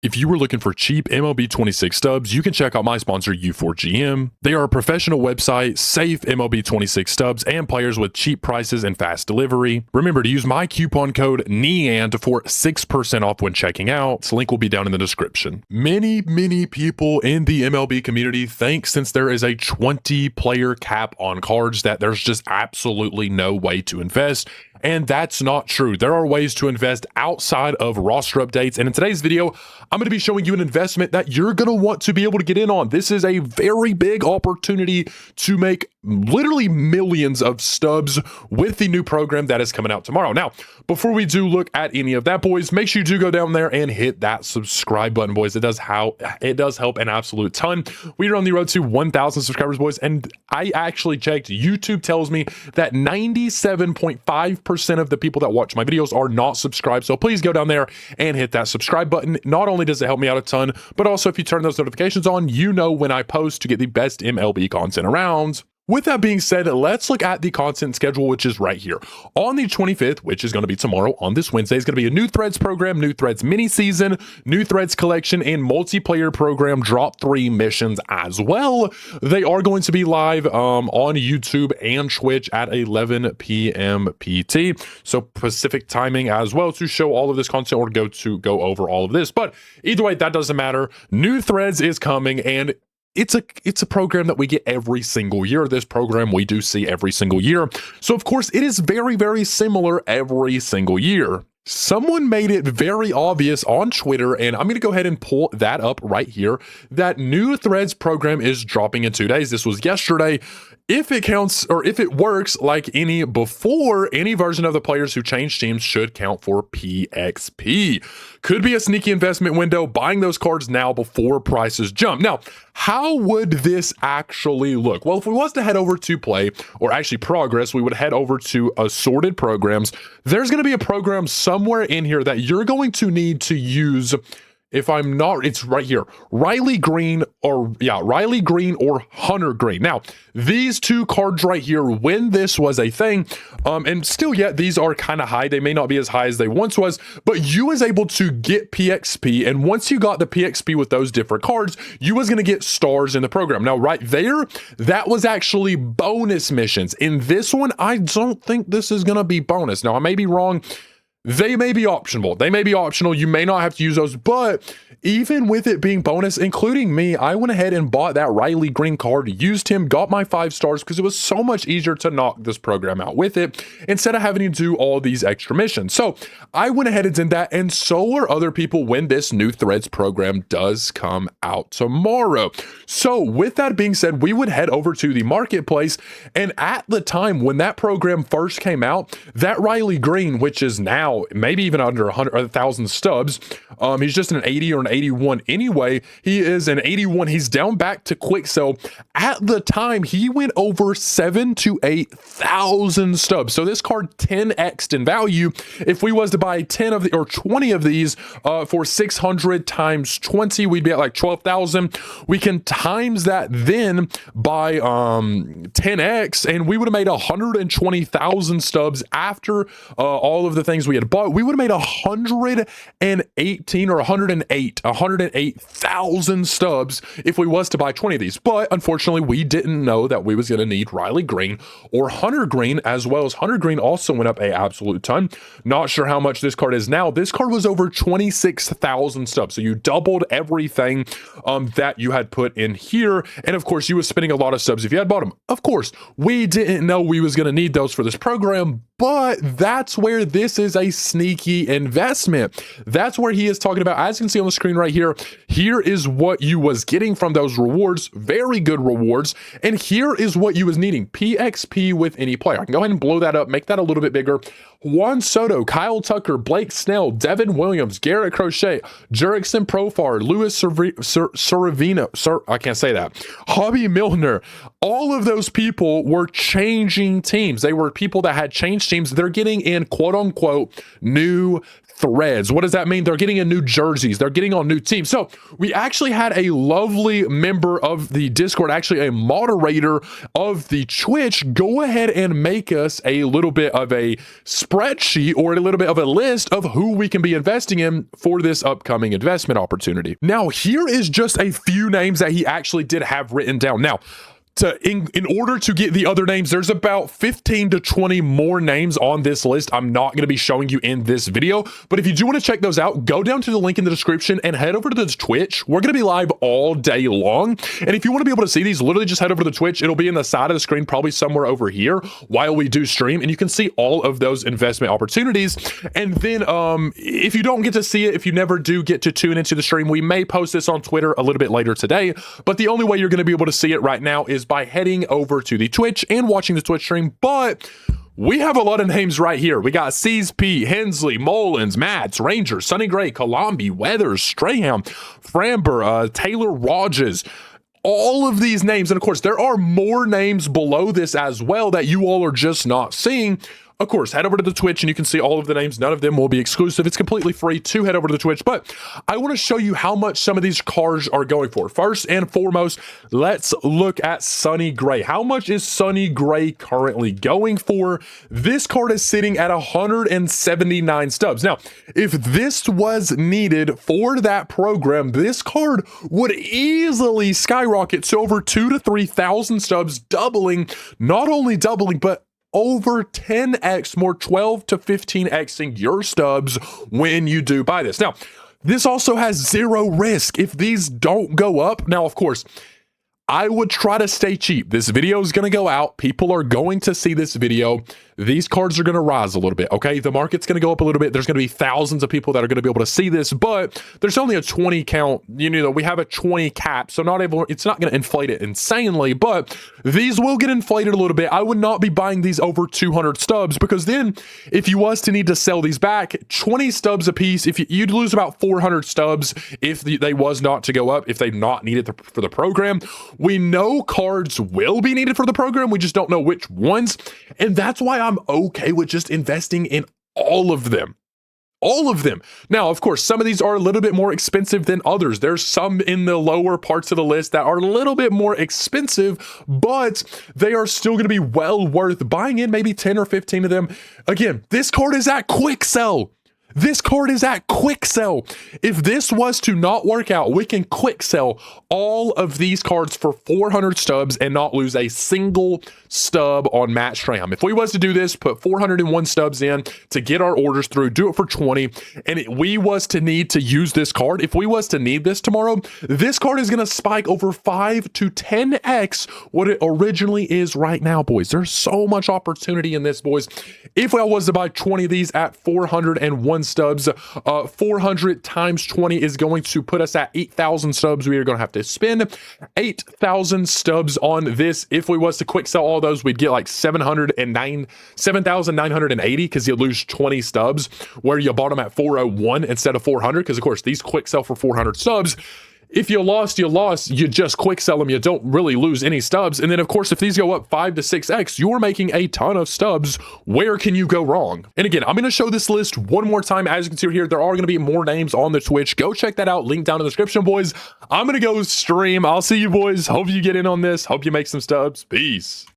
If you were looking for cheap MLB 26 stubs, you can check out my sponsor, U4GM. They are a professional website, safe MLB 26 stubs, and players with cheap prices and fast delivery. Remember to use my coupon code NEAN for 6% off when checking out. This link will be down in the description. Many people in the MLB community think since there is a 20-player cap on cards that there's just absolutely no way to invest. And that's not true. There are ways to invest outside of roster updates. And in today's video, I'm going to be showing you an investment that you're going to want to be able to get in on. This is a very big opportunity to make literally millions of stubs with the new program that is coming out tomorrow. Now, before we do look at any of that, boys, make sure you do go down there and hit that subscribe button, boys. It does help an absolute ton. We are on the road to 1,000 subscribers, boys. And I actually checked. YouTube tells me that 97.5% of the people that watch my videos are not subscribed. So please go down there and hit that subscribe button. Not only does it help me out a ton, but also if you turn those notifications on, you know when I post to get the best MLB content around. With that being said, let's look at the content schedule, which is right here. On the 25th, which is going to be tomorrow on this Wednesday, is going to be a new Threads program, new Threads mini season, new Threads collection, and multiplayer program drop 3 missions as well. They are going to be live on YouTube and Twitch at 11 p.m. PT, so Pacific timing as well, to show all of this content or go over all of this. But either way, that doesn't matter. New Threads is coming, and it's a program that we get every single year. This program we do see every single year. So of course it is very similar every single year. Someone made it very obvious on Twitter, and I'm going to go ahead and pull that up right here, that new Threads program is dropping in 2 days. This was yesterday. If it counts, or if it works like any before, any version of the players who change teams should count for PXP. Could be a sneaky investment window, buying those cards now before prices jump. Now, how would this actually look? Well, if we was to head over to play, or actually progress, we would head over to assorted programs. There's going to be a program somewhere in here that you're going to need to use. If I'm not, it's right here, Riley Green or Hunter Green. Now, these two cards right here, when this was a thing, and still yet these are kind of high. They may not be as high as they once was, but you was able to get PXP, and once you got the PXP with those different cards, you was going to get stars in the program. Now, right there, that was actually bonus missions. In this one, I don't think this is going to be bonus. Now, I may be wrong. They may be optional. You may not have to use those, but even with it being bonus, including me, I went ahead and bought that Riley Green card, used him, got my 5 stars because it was so much easier to knock this program out with it instead of having to do all these extra missions. So I went ahead and did that, and so are other people when this new Threads program does come out tomorrow. So with that being said, we would head over to the marketplace, and at the time when that program first came out, that Riley Green, which is now maybe even under 1,000 stubs, he's just an 80 or an 81 anyway. He is an 81. He's down back to quick sell. At the time, he went over 7,000 to 8,000 stubs. So this card 10x'd in value. If we was to buy 10 of the or 20 of these for 600 times 20, we'd be at like 12,000. We can times that then by 10x, and we would have made 120,000 stubs after all of the things we had bought. We would have made 118 or 108,000 stubs if we was to buy 20 of these. But unfortunately, we didn't know that we was going to need Riley Green or Hunter Green, as well as Hunter Green also went up a absolute ton. Not sure how much this card is now. This card was over 26,000 stubs. So you doubled everything that you had put in here. And of course, you was spending a lot of stubs if you had bought them. Of course, we didn't know we was going to need those for this program, but that's where this is a sneaky investment. That's where he is talking about, as you can see on the screen right here, here is what you was getting from those rewards, very good rewards, and here is what you was needing, PXP with any player. I can go ahead and blow that up, make that a little bit bigger. Juan Soto, Kyle Tucker, Blake Snell, Devin Williams, Garrett Crochet, Jurickson Profar, Luis Sorvino, I can't say that, Hobby Milner. All of those people were changing teams. They were people that had changed teams. They're getting in quote unquote new threads. What does that mean? They're getting in new jerseys. They're getting on new teams. So we actually had a lovely member of the Discord, actually a moderator of the Twitch, go ahead and make us a little bit of a spreadsheet or a little bit of a list of who we can be investing in for this upcoming investment opportunity. Now, here is just a few names that he actually did have written down. Now, in order to get the other names, there's about 15 to 20 more names on this list I'm not going to be showing you in this video, but if you do want to check those out, go down to the link in the description and head over to the Twitch. We're going to be live all day long, and if you want to be able to see these, literally just head over to the Twitch. It'll be in the side of the screen, probably somewhere over here while we do stream, and you can see all of those investment opportunities. And then if you don't get to see it, if you never do get to tune into the stream, we may post this on Twitter a little bit later today, but the only way you're going to be able to see it right now is by heading over to the Twitch and watching the Twitch stream. But we have a lot of names right here. We got C's P, Hensley, Mullins, Mats, Rangers, Sonny Gray, Colombi, Weathers, Strahan, Framber, Taylor Rogers. All of these names, and of course, there are more names below this as well that you all are just not seeing. Of course, head over to the Twitch and you can see all of the names. None of them will be exclusive. It's completely free to head over to the Twitch, but I want to show you how much some of these cards are going for. First and foremost, let's look at Sonny Gray. How much is Sonny Gray currently going for? This card is sitting at 179 stubs. Now, if this was needed for that program, this card would easily skyrocket to over 2,000 to 3,000 stubs, not only doubling, but over 10x more, 12 to 15xing your stubs when you do buy this. Now, this also has zero risk if these don't go up. Now, of course, I would try to stay cheap. This video is going to go out. People are going to see this video. These cards are going to rise a little bit, okay? The market's going to go up a little bit. There's going to be thousands of people that are going to be able to see this, but there's only a 20 count. You know, we have a 20 cap, so it's not going to inflate it insanely, but these will get inflated a little bit. I would not be buying these over 200 stubs, because then if you was to need to sell these back, 20 stubs a piece, if you'd lose about 400 stubs if they was not to go up, if they not needed for the program. We know cards will be needed for the program. We just don't know which ones, and that's why I'm okay with just investing in all of them. All of them. Now, of course, some of these are a little bit more expensive than others. There's some in the lower parts of the list that are a little bit more expensive, but they are still going to be well worth buying in, maybe 10 or 15 of them. Again, this card is at quick sell. This card is at quick sell. If this was to not work out, we can quick sell all of these cards for 400 stubs and not lose a single stub on Matt Strahm. If we was to do this, put 401 stubs in to get our orders through, do it for 20, and we was to need to use this card, if we was to need this tomorrow, this card is going to spike over 5 to 10x what it originally is right now, boys. There's so much opportunity in this, boys. If I was to buy 20 of these at 401 stubs, 400 times 20 is going to put us at 8,000 stubs. We are going to have to spend 8,000 stubs on this. If we was to quick sell all those, we'd get like 7,980, because you lose 20 stubs where you bought them at 401 instead of 400, because of course these quick sell for 400 stubs. If you lost, you just quick sell them. You don't really lose any stubs. And then, of course, if these go up 5 to 6x, you're making a ton of stubs. Where can you go wrong? And again, I'm going to show this list one more time. As you can see here, there are going to be more names on the Twitch. Go check that out. Link down in the description, boys. I'm going to go stream. I'll see you, boys. Hope you get in on this. Hope you make some stubs. Peace.